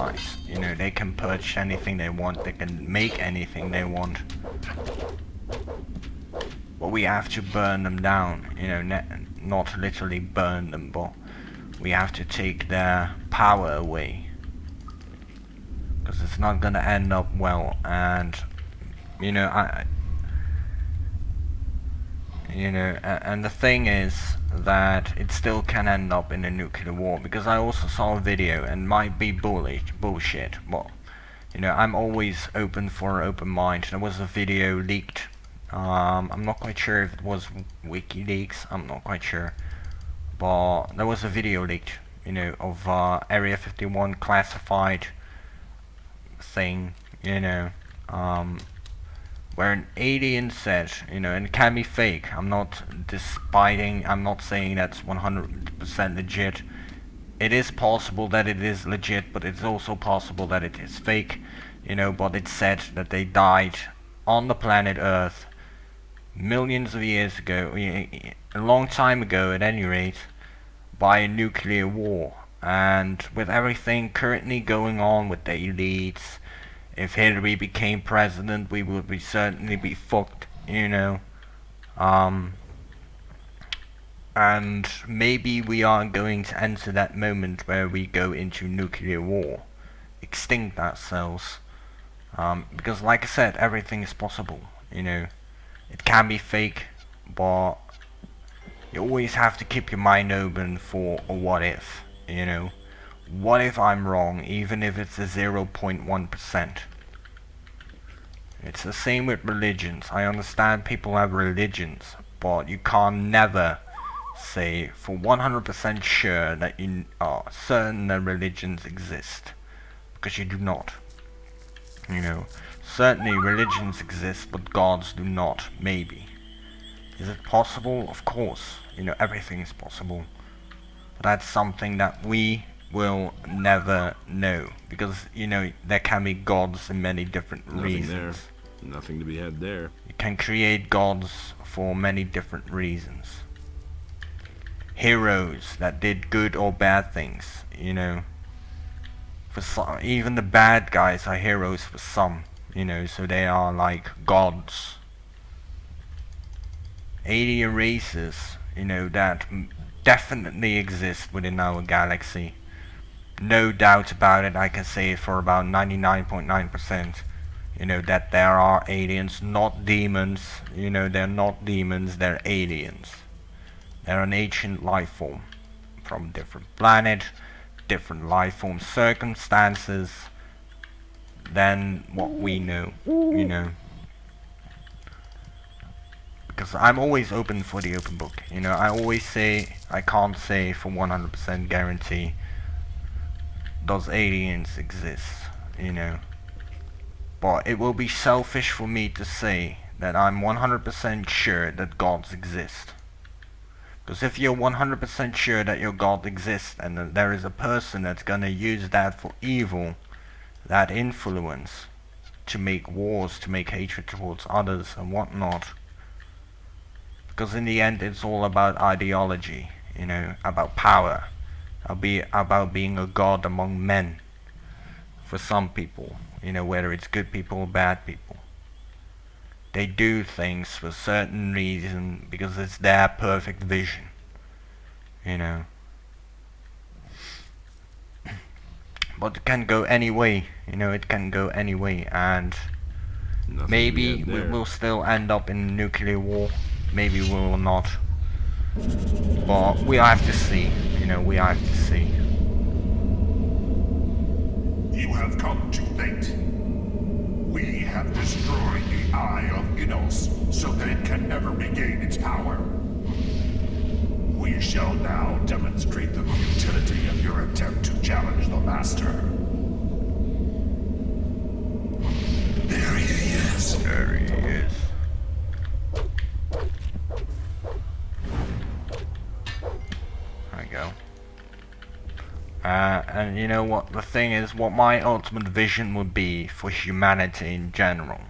guys. You know, they can purge anything they want, they can make anything they want. But we have to burn them down, you know, not literally burn them, but we have to take their power away. Because it's not gonna end up well, and, you know, and the thing is that it still can end up in a nuclear war, because I also saw a video, and might be bullshit, but, you know, I'm always open for an open mind. There was a video leaked, I'm not quite sure if it was WikiLeaks, I'm not quite sure, but there was a video leaked, you know, of Area 51 classified thing, you know, where an alien said, you know, and it can be fake. I'm not saying that's 100% legit. It is possible that it is legit, but it's also possible that it is fake, you know, but it said that they died on the planet Earth millions of years ago, a long time ago at any rate, by a nuclear war. And with everything currently going on with the elites, if Hillary became president, we would certainly be fucked, you know. And maybe we are going to enter that moment where we go into nuclear war, extinct ourselves. Because like I said, everything is possible, you know. It can be fake, but you always have to keep your mind open for a what if, you know. What if I'm wrong, even if it's a 0.1%? It's the same with religions. I understand people have religions, but you can't never say for 100% sure that you are certain that religions exist, because you do not. You know, certainly religions exist, but gods do not, maybe. Is it possible? Of course, you know, everything is possible. But that's something that we will never know, because, you know, there can be gods in many different reasons. Nothing to be had there. You can create gods for many different reasons. Heroes that did good or bad things, you know. For some, even the bad guys are heroes for some, you know, so they are like gods. Alien races, you know, that definitely exist within our galaxy. No doubt about it, I can say it for about 99.9%. You know, that there are aliens, not demons. You know, they're not demons, they're aliens. They're an ancient life form from a different planet, different life form circumstances than what we know, you know. Because I'm always open for the open book, you know. I always say, I can't say for 100% guarantee does aliens exist, you know. But it will be selfish for me to say that I'm 100% sure that gods exist. Because if you're 100% sure that your god exists, and that there is a person that's gonna use that for evil, that influence, to make wars, to make hatred towards others and whatnot. Because in the end it's all about ideology, you know, about power, about being a god among men. For some people, you know, whether it's good people or bad people. They do things for a certain reason because it's their perfect vision, you know. But it can go any way, you know, it can go any way, and Nothing maybe we will still end up in nuclear war, maybe we will not. But we have to see, you know, we have to see. You have come too late. We have destroyed the Eye of Innos so that it can never regain its power. We shall now demonstrate the futility of your attempt to challenge the Master. There he is. There he is. There we go. And you know what the thing is, what my ultimate vision would be for humanity in general,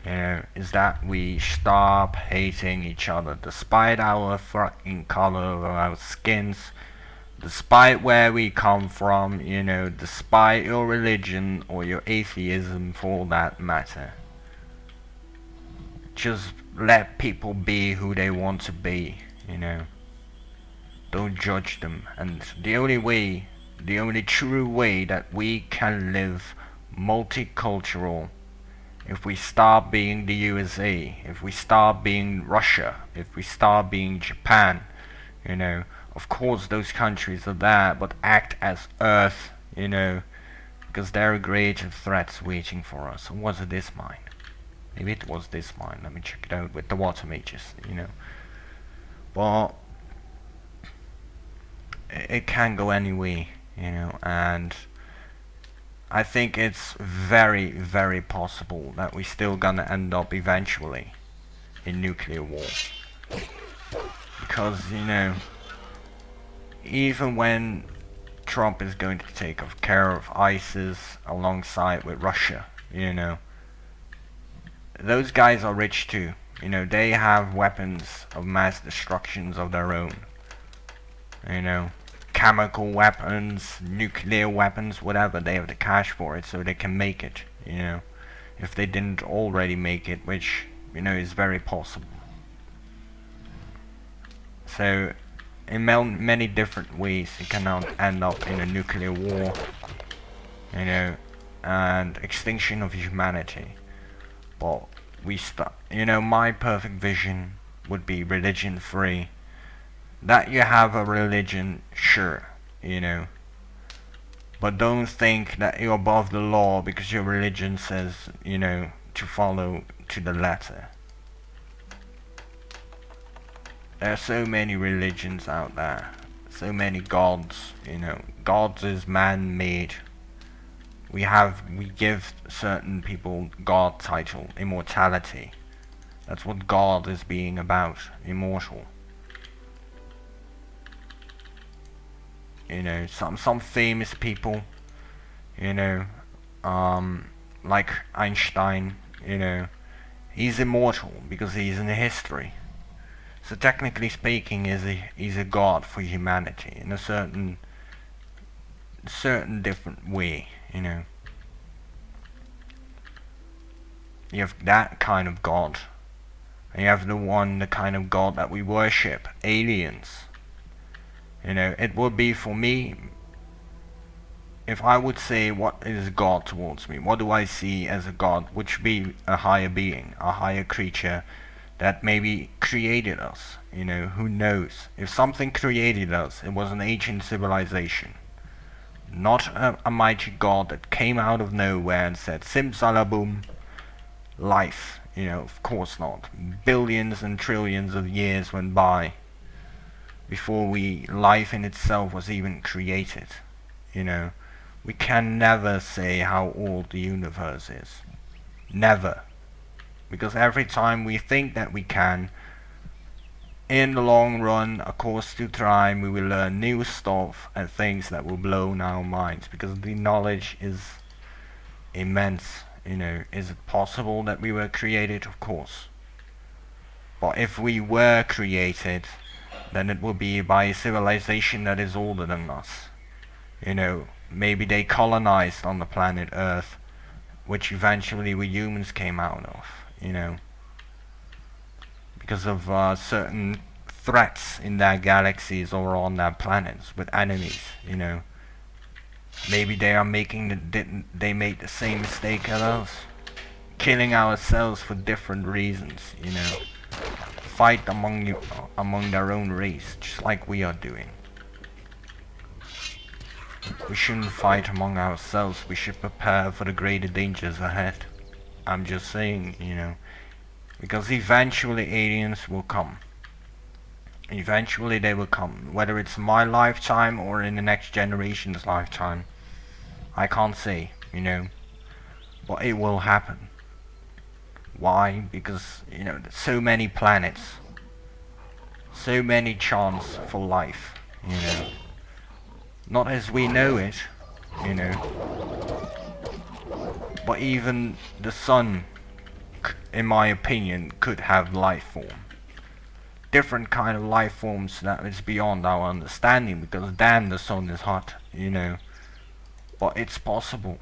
you know, is that we stop hating each other despite our fucking color of our skins, Despite where we come from, you know, despite your religion or your atheism for that matter. Just let people be who they want to be, you know. Don't judge them. And the only true way that we can live multicultural, if we start being the USA, if we start being Russia, if we start being Japan, you know, of course those countries are there, but act as Earth, you know, because there are greater threats waiting for us. Or was it this mine? Maybe it was this mine. Let me check it out with the water mages, you know. But it can go any way, you know, and I think it's very, very possible that we're still gonna end up eventually in nuclear war. Because, you know, even when Trump is going to take care of ISIS alongside with Russia, you know, those guys are rich too. You know, they have weapons of mass destructions of their own. You know, chemical weapons, nuclear weapons, whatever. They have the cash for it, so they can make it, you know. If they didn't already make it, which, you know, is very possible. So, in many different ways, it can end up in a nuclear war, you know, and extinction of humanity. But you know, my perfect vision would be religion free. That you have a religion, sure, you know, but don't think that you're above the law because your religion says, you know, to follow to the letter. There are so many religions out there, so many gods, you know. Gods is man-made. We give certain people God title, immortality. That's what God is being about, immortal. You know, some famous people, you know, like Einstein, you know, he's immortal because he's in history. So technically speaking, he's a god for humanity in a certain different way, you know. You have that kind of god, and you have the kind of god that we worship, aliens. You know, it would be for me, if I would say what is God towards me, what do I see as a god, which be a higher being, a higher creature that maybe created us, you know, who knows. If something created us, it was an ancient civilization. Not a mighty god that came out of nowhere and said, simsalabum, life, you know, of course not. Billions and trillions of years went by before life in itself was even created, you know. We can never say how old the universe is. Never. Because every time we think that we can, in the long run, of course, through time, we will learn new stuff and things that will blow our minds. Because the knowledge is immense, you know. Is it possible that we were created? Of course. But if we were created, then it will be by a civilization that is older than us. You know, maybe they colonized on the planet Earth, which eventually we humans came out of, you know, because of certain threats in their galaxies or on their planets with enemies, you know. Maybe they are they made the same mistake as us, killing ourselves for different reasons, you know. Fight among their own race, just like we are doing. We shouldn't fight among ourselves. We should prepare for the greater dangers ahead. I'm just saying, you know, because eventually aliens will come. Eventually they will come, whether it's my lifetime or in the next generation's lifetime. I can't say, you know, but it will happen. Why? Because, you know, there's so many planets, so many chance for life, you know. Not as we know it, you know. But even the sun, in my opinion, could have life form. different kind of life forms that is beyond our understanding, because damn, the sun is hot, you know. But it's possible.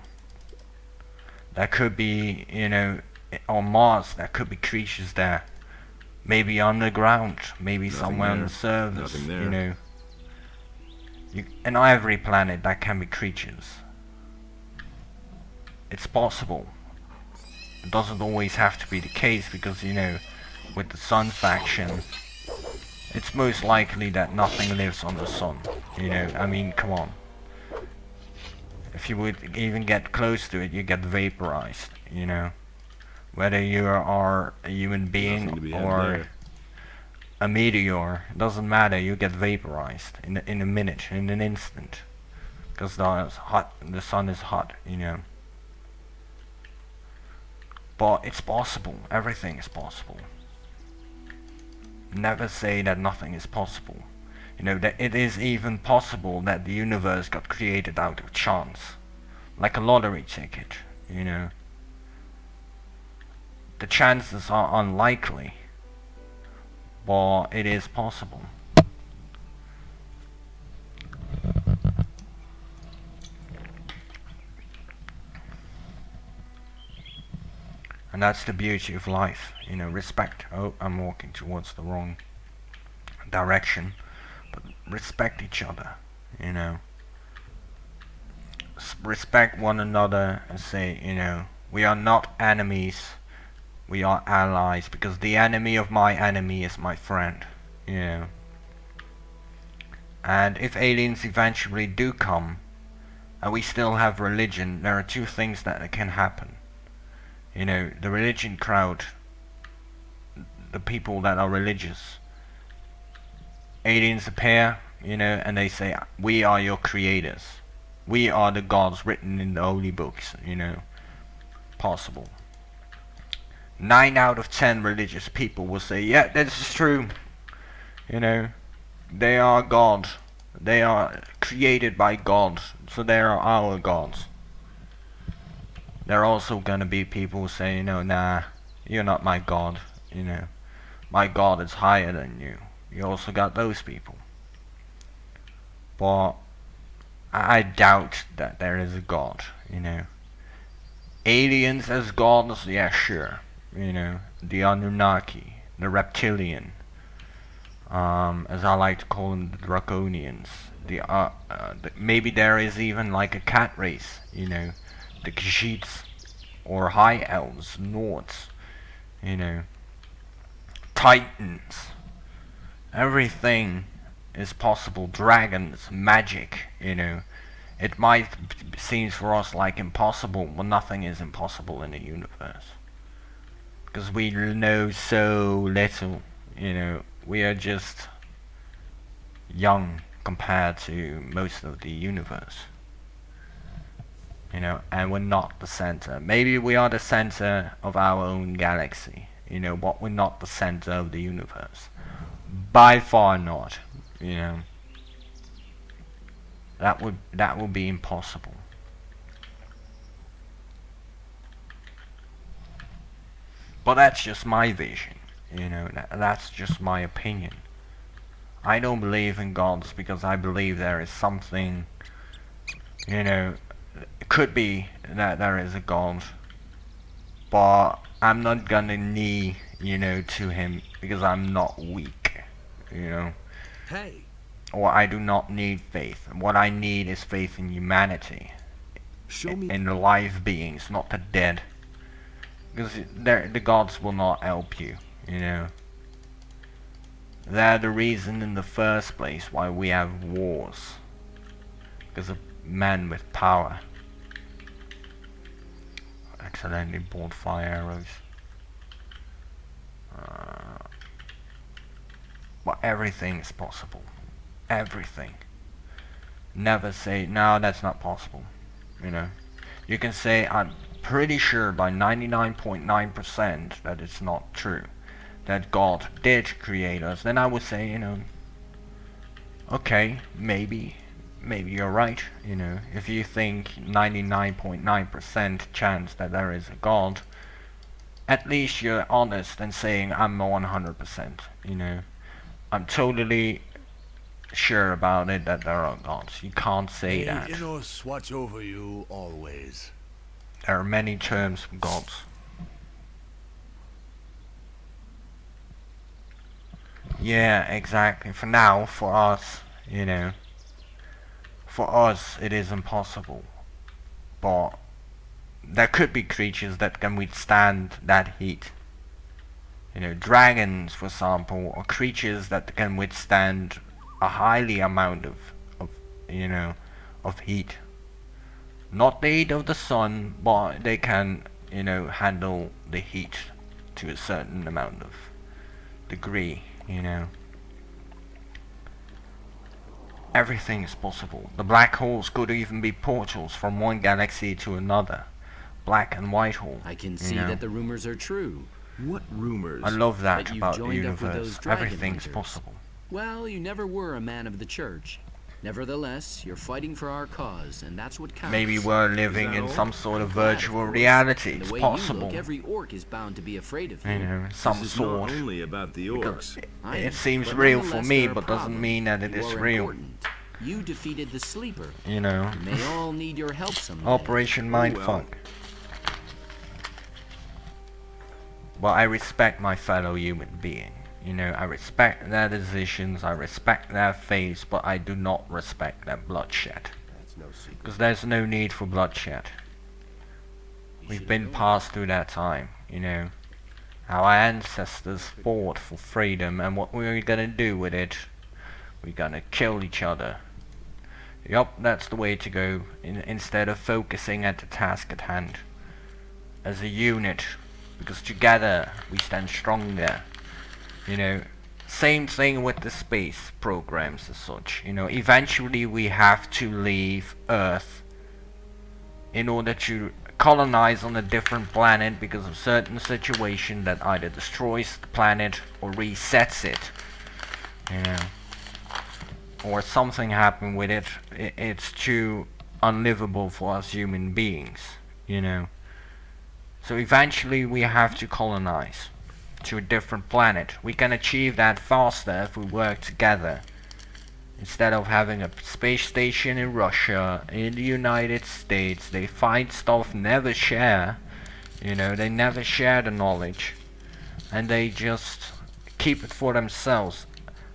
There could be, you know, on Mars, there could be creatures there. Maybe underground, maybe Nothing somewhere on there. the surface, Nothing there. you know. And on every planet, there can be creatures. It's possible. It doesn't always have to be the case, because, you know, with the Sun faction, it's most likely that nothing lives on the Sun. You know, I mean, come on. If you would even get close to it, you get vaporized, you know. Whether you are a human Nothing being to be had or there. a meteor, it doesn't matter, you get vaporized in a minute, in an instant. Because the sun is hot, you know. But it's possible, everything is possible. Never say that nothing is possible. You know, that it is even possible that the universe got created out of chance. Like a lottery ticket, you know. The chances are unlikely, but it is possible. And that's the beauty of life, you know, respect. Oh, I'm walking towards the wrong direction. But respect each other, you know. Respect one another and say, you know, we are not enemies, we are allies, because the enemy of my enemy is my friend, you know. And if aliens eventually do come, and we still have religion, there are two things that can happen. You know, the religion crowd, the people that are religious, aliens appear, you know, and they say, we are your creators. We are the gods written in the holy books, you know. Possible. 9 out of 10 religious people will say, yeah, this is true. You know, they are God. They are created by God, so they are our gods. There are also gonna be people who say, you know, nah, you're not my God, you know. My God is higher than you. You also got those people. But I doubt that there is a God, you know. Aliens as gods, yeah, sure. You know, the Anunnaki, the reptilian, as I like to call them, the Draconians. Maybe there is even like a cat race, you know, the Khajiits, or High Elves, Nords, you know, Titans. Everything is possible. Dragons, magic, you know. It might seem for us like impossible, but nothing is impossible in the universe. Because we know so little, you know. We are just young compared to most of the universe. You know, and we're not the center. Maybe we are the center of our own galaxy, you know, but we're not the center of the universe. By far not, you know. That would be impossible. But that's just my vision, you know. That's just my opinion. I don't believe in gods because I believe there is something, you know. It could be that there is a god, but I'm not gonna knee, you know, to him because I'm not weak, you know. Hey. Or I do not need faith. What I need is faith in humanity. Show me. In the live beings, not the dead. Because the gods will not help you, you know. They're the reason in the first place why we have wars. Because of men with power. Accidentally bought fire arrows. But everything is possible. Everything. Never say, no, that's not possible. You know. You can say, I'm pretty sure by 99.9% that it's not true. That God did create us. Then I would say, you know, okay, maybe you're right, you know. If you think 99.9% chance that there is a God, at least you're honest and saying I'm 100%, you know. I'm totally sure about it that there are gods. You can't say May that. Innos watch over you always. There are many terms for gods. Yeah, exactly. For now, for us, you know, for us it is impossible. But there could be creatures that can withstand that heat. You know, dragons, for example, are creatures that can withstand a highly amount of you know, of heat. Not the heat of the sun, but they can, you know, handle the heat to a certain amount of degree, you know. Everything is possible. The black holes could even be portals from one galaxy to another. Black and white hole. I can see that the rumors are true. What rumors? I love that But you've about the joined up with universe. those dragon Everything's hunters. possible. Well, you never were a man of the church. Nevertheless, you're fighting for our cause, and that's what counts. Maybe we're living in all? some sort of I'm glad, virtual course. reality. And It's the way possible. You look, every orc is bound to be afraid of you. You know, some This is sort. not only about the orcs. I It know, seems but real for nonetheless, me, they're a but doesn't problem. mean that it You is are real. important. You defeated the sleeper. You know, You may all need your help someday. Operation well. Mindfuck. But I respect my fellow human being. You know, I respect their decisions, I respect their faiths, but I do not respect their bloodshed. That's no secret. Because there's no need for bloodshed. We've been past through that time, you know. Our ancestors fought for freedom, and what we're gonna do with it, we're gonna kill each other. Yup, that's the way to go, instead of focusing at the task at hand. As a unit, because together we stand stronger. You know, same thing with the space programs as such. You know, eventually we have to leave Earth in order to colonize on a different planet because of certain situation that either destroys the planet or resets it. You know, or something happened with it. It's too unlivable for us human beings. You know. So eventually we have to colonize to a different planet. We can achieve that faster if we work together. Instead of having a space station in Russia, in the United States, they find stuff, never share. You know, they never share the knowledge. And they just keep it for themselves.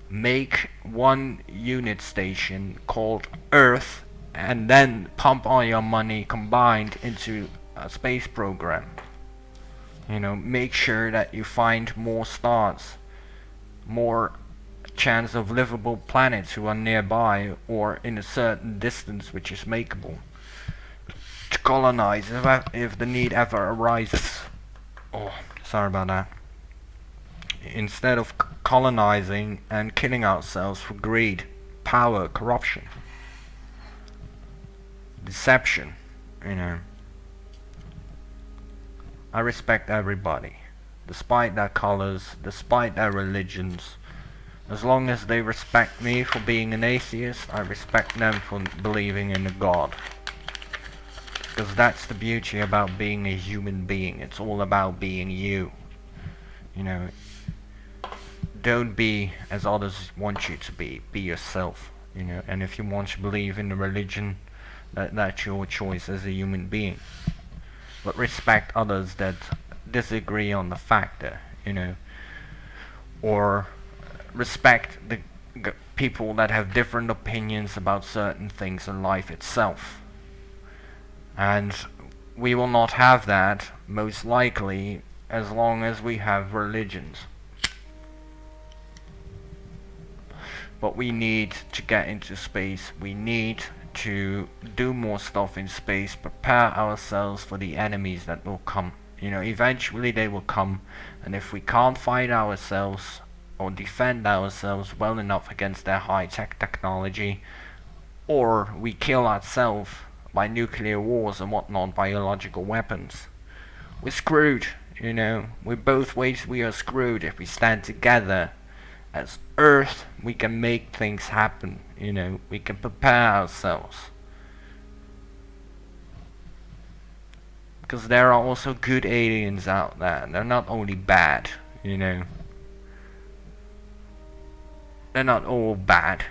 Make one unit station called Earth and then pump all your money combined into a space program. You know, make sure that you find more stars, more chance of livable planets who are nearby or in a certain distance which is makeable to colonize if the need ever arises. Oh, sorry about that. Instead of colonizing and killing ourselves for greed, power, corruption, deception, you know. I respect everybody, despite their colors, despite their religions. As long as they respect me for being an atheist, I respect them for believing in a god. Because that's the beauty about being a human being. It's all about being you. You know, don't be as others want you to be. Be yourself. You know, and if you want to believe in a religion, that's your choice as a human being. But respect others that disagree on the factor, you know, or respect the people that have different opinions about certain things in life itself. And we will not have that, most likely, as long as we have religions. But we need to get into space. We need to do more stuff in space, prepare ourselves for the enemies that will come. You know, eventually they will come, and if we can't fight ourselves or defend ourselves well enough against their high-tech technology, or we kill ourselves by nuclear wars and whatnot, biological weapons, we're screwed. You know, with both ways we are screwed. If we stand together as Earth, we can make things happen. You know, we can prepare ourselves. Because there are also good aliens out there. They're not only bad, you know. they're not all bad.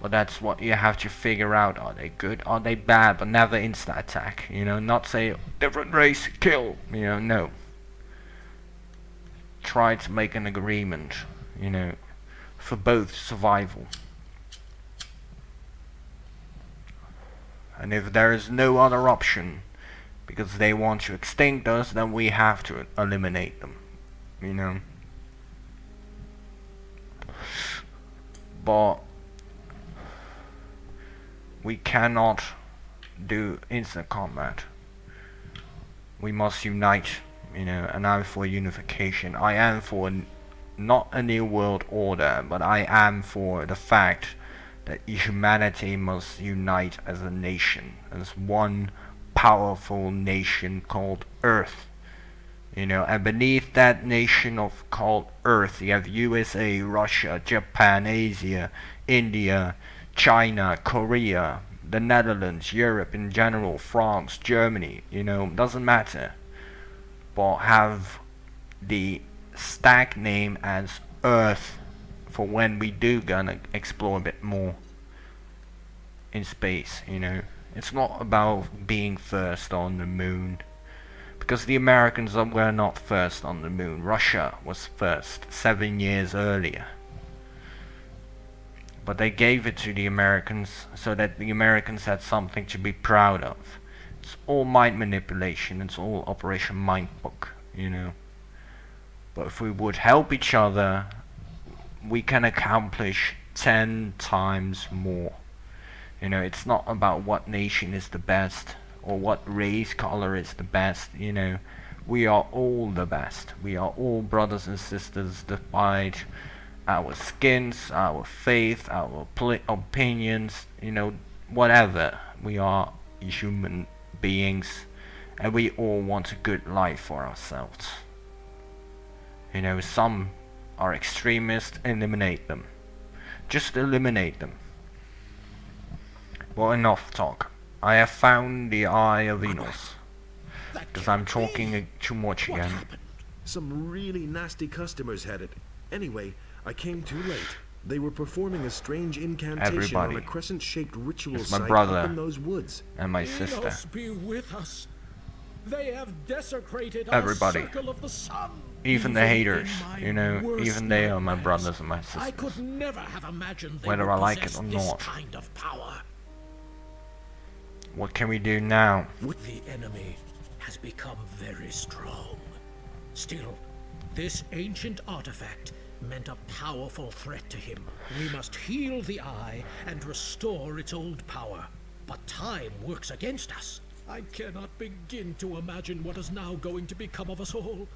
But that's what you have to figure out. Are they good? Are they bad? But never insta attack. You know, not say different race, kill. You know, no. Try to make an agreement. You know, for both survival. And if there is no other option, because they want to extinct us, then we have to eliminate them. You know. But we cannot do instant combat. We must unite, you know, and I'm for unification. I am for not a new world order, but I am for the fact that humanity must unite as a nation, as one powerful nation called Earth. You know, and beneath that nation of called Earth, you have USA, Russia, Japan, Asia, India, China, Korea, the Netherlands, Europe in general, France, Germany, you know, doesn't matter. But have the stack name as Earth for when we do gonna explore a bit more in space, you know. It's not about being first on the moon. Because the Americans were not first on the moon. Russia was first 7 years earlier. But they gave it to the Americans so that the Americans had something to be proud of. It's all mind manipulation, it's all Operation Mindbook, you know. But if we would help each other, we can accomplish 10 times more. You know, it's not about what nation is the best or what race color is the best, you know. We are all the best. We are all brothers and sisters despite our skins, our faith, our opinions, you know, whatever. We are human beings and we all want a good life for ourselves. You know, some are extremists, eliminate them. Just eliminate them. Well, enough talk. I have found the Eye of Enos. Because I'm talking too much again. Some really nasty customers had it. Anyway, I came too late. They were performing a strange incantation on a crescent-shaped ritual it's my site brother up in those woods. And my sister. Enos be with us. They have desecrated Everybody. our circle of the sun. Even the haters, you know, even they are my brothers and my sisters. I could never have imagined they whether would I like it possess or this not. kind of power. What can we do now? The enemy has become very strong. Still, this ancient artifact meant a powerful threat to him. We must heal the eye and restore its old power. But time works against us. I cannot begin to imagine what is now going to become of us all.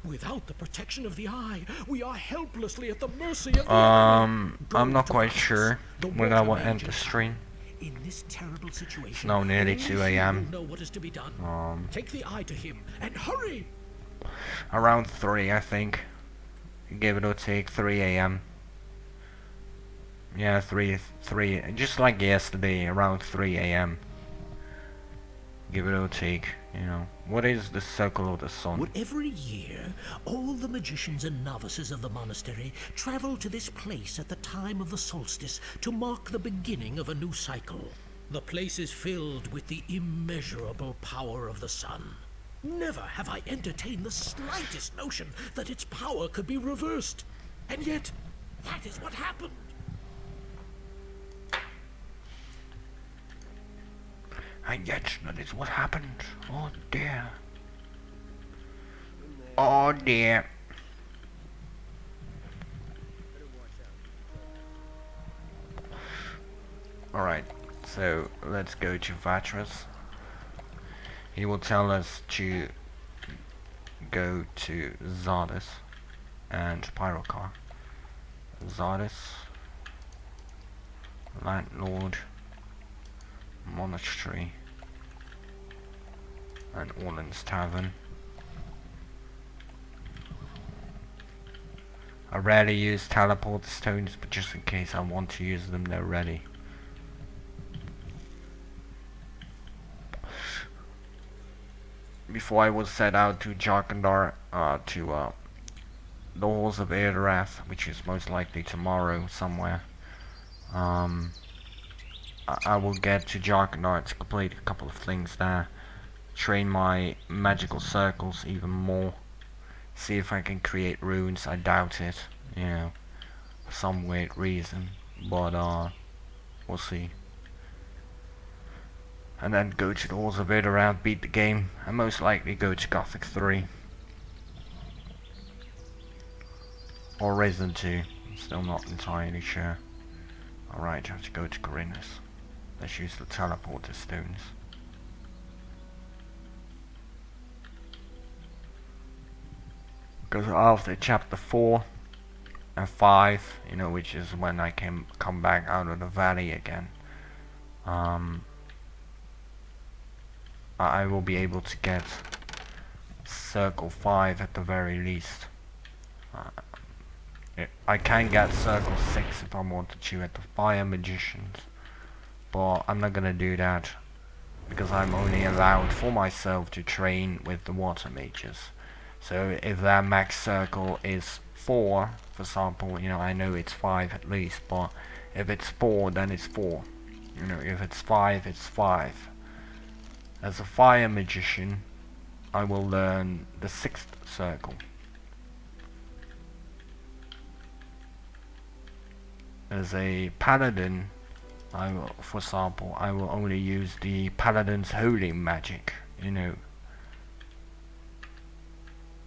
Without the protection of the eye, we are helplessly at the mercy of the enemy. I'm not quite sure when I will end the stream. In this terrible situation, It's now nearly 2 a.m. know what is to be done. Take the eye to him and hurry. Around 3, I think. Give it or take 3 a.m. Yeah, 3, just like yesterday, around 3 a.m. Give it or take, you know. What is the circle of the sun? Every year, all the magicians and novices of the monastery travel to this place at the time of the solstice to mark the beginning of a new cycle. The place is filled with the immeasurable power of the sun. Never have I entertained the slightest notion that its power could be reversed. And yet, that is what happened. And yet, that is what happened. Oh dear. Oh dear. Alright, so let's go to Vatras. He will tell us to go to Zardes and Pyrokar. Zardes, Landlord, Monastery, and Orland's Tavern. I rarely use teleport stones, but just in case I want to use them, they're ready. Before I was set out to Jarkandar to the Halls of Isgaroth, which is most likely tomorrow somewhere. I will get to Jargonite to complete a couple of things there. Train my magical circles even more. See if I can create runes. I doubt it, you know, for some weird reason. But we'll see. And then go to the Halls of Isgaroth, beat the game, and most likely go to Gothic 3. Or Resident 2. Still not entirely sure. Alright, I have to go to Khorinis. Let's use the teleporter stones. Because after chapter 4 and 5, you know, which is when I can come back out of the valley again, I will be able to get circle 5 at the very least. I can get circle 6 if I wanted to at the Fire Magicians, but I'm not gonna do that because I'm only allowed for myself to train with the Water Mages. So if that max circle is 4, for example, you know, I know it's 5 at least, but if it's 4, then it's 4. You know, if it's 5, it's 5. As a Fire Magician, I will learn the 6th circle. As a Paladin, I will, for example, I will only use the Paladin's Holy Magic, you know.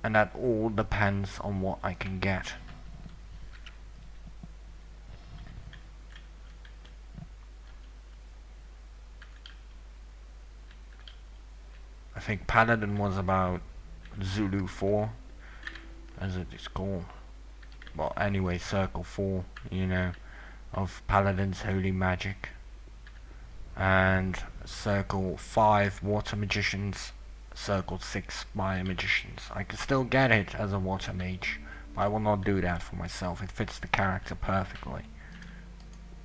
And that all depends on what I can get. I think Paladin was about Zulu 4, as it is called. Well, anyway, circle 4, you know, of Paladin's Holy Magic. And circle 5, Water Magicians. Circle 6, Fire Magicians. I can still get it as a Water Mage, but I will not do that for myself. It fits the character perfectly.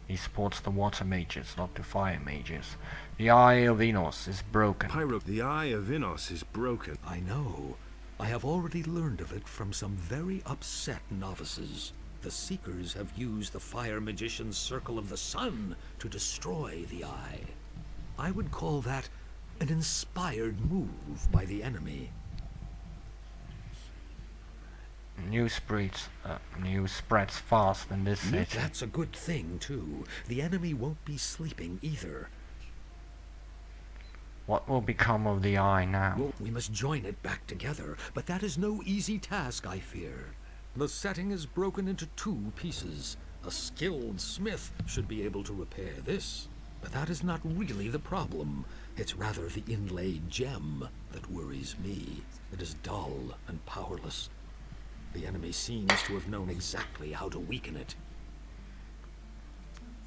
He supports the Water Mages, not the Fire Mages. The Eye of Enos is broken. The Eye of Enos is broken. I know. I have already learned of it from some very upset novices. The Seekers have used the Fire Magician's Circle of the Sun to destroy the Eye. I would call that an inspired move by the enemy. News spreads fast in this city. That's a good thing, too. The enemy won't be sleeping either. What will become of the Eye now? Well, we must join it back together, but that is no easy task, I fear. The setting is broken into 2 pieces. A skilled smith should be able to repair this. But that is not really the problem. It's rather the inlaid gem that worries me. It is dull and powerless. The enemy seems to have known exactly how to weaken it.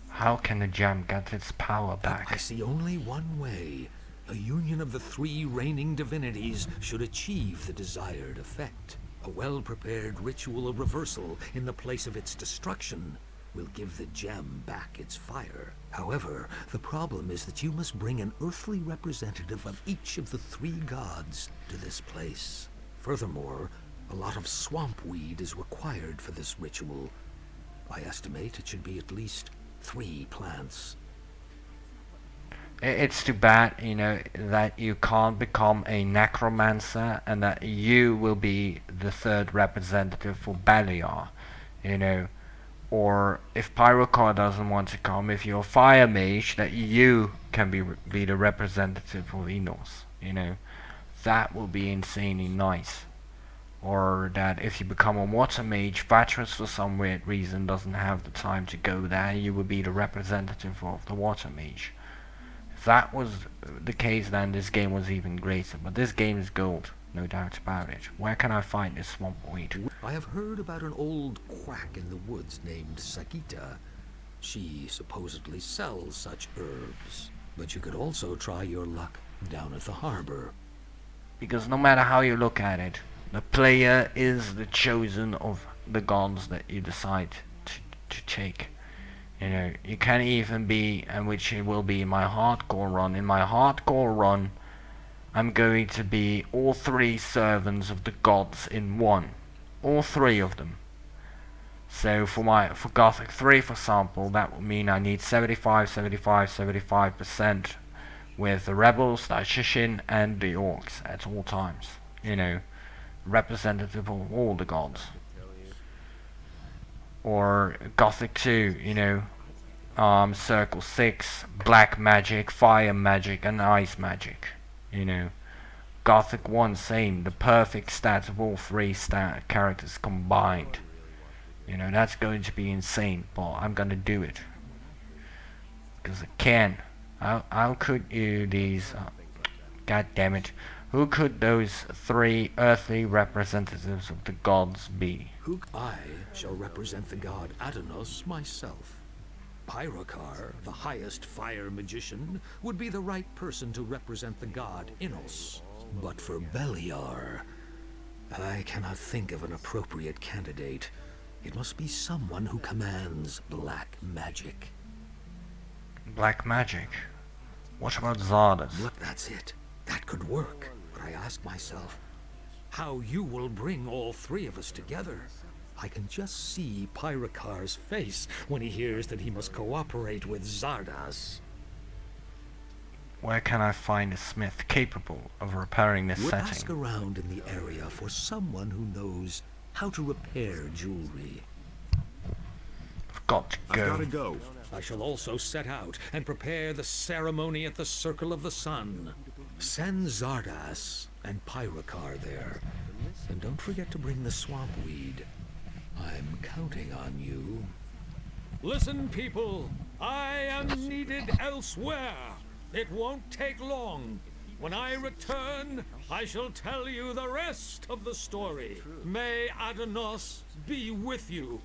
How can the gem get its power back? I see only one way. A union of the 3 reigning divinities should achieve the desired effect. A well-prepared ritual of reversal in the place of its destruction will give the gem back its fire. However, the problem is that you must bring an earthly representative of each of the 3 gods to this place. Furthermore, a lot of swamp weed is required for this ritual. I estimate it should be at least 3 plants. It's too bad, you know, that you can't become a necromancer and that you will be the 3rd representative for Bowyer, you know. Or if Pyrokar doesn't want to come, if you're a Fire Mage, that you can be the representative of Enos, you know. That will be insanely nice. Or that if you become a Water Mage, Vatras for some weird reason doesn't have the time to go there, you will be the representative of the Water Mage. If that was the case, then this game was even greater. But this game is gold, no doubt about it. Where can I find this swamp weed? I have heard about an old quack in the woods named Sagita. She supposedly sells such herbs. But you could also try your luck down at the harbor. Because no matter how you look at it, the player is the chosen of the gods that you decide to take. You know, you can even be, and which it will be in my hardcore run. In my hardcore run, I'm going to be all 3 servants of the gods in one. all 3 of them. So for Gothic 3, for example, that would mean I need 75% with the rebels, the Ashishin, and the orcs at all times. You know, representative of all the gods. Or Gothic 2, you know, Circle 6, black magic, fire magic, and ice magic. You know, Gothic 1, same, the perfect stats of all 3 characters combined. You know, that's going to be insane, but I'm gonna do it. Because I can. How could you these... God damn it. Who could those 3 earthly representatives of the gods be? I shall represent the god Adanos myself. Pyrokar, the highest fire magician, would be the right person to represent the god Innos. But for Beliar, I cannot think of an appropriate candidate. It must be someone who commands black magic. Black magic? What about Zardas? Look, that's it. That could work. But I ask myself, how you will bring all 3 of us together. I can just see Pyrokar's face when he hears that he must cooperate with Zardas. Where can I find a smith capable of repairing this setting? Ask around in the area for someone who knows how to repair jewelry. I've got to go. I've gotta go. I shall also set out and prepare the ceremony at the Circle of the Sun. Send Zardas and Pyrokar there. And don't forget to bring the swamp weed. I'm counting on you. Listen, people. I am needed elsewhere. It won't take long. When I return, I shall tell you the rest of the story. May Adanos be with you.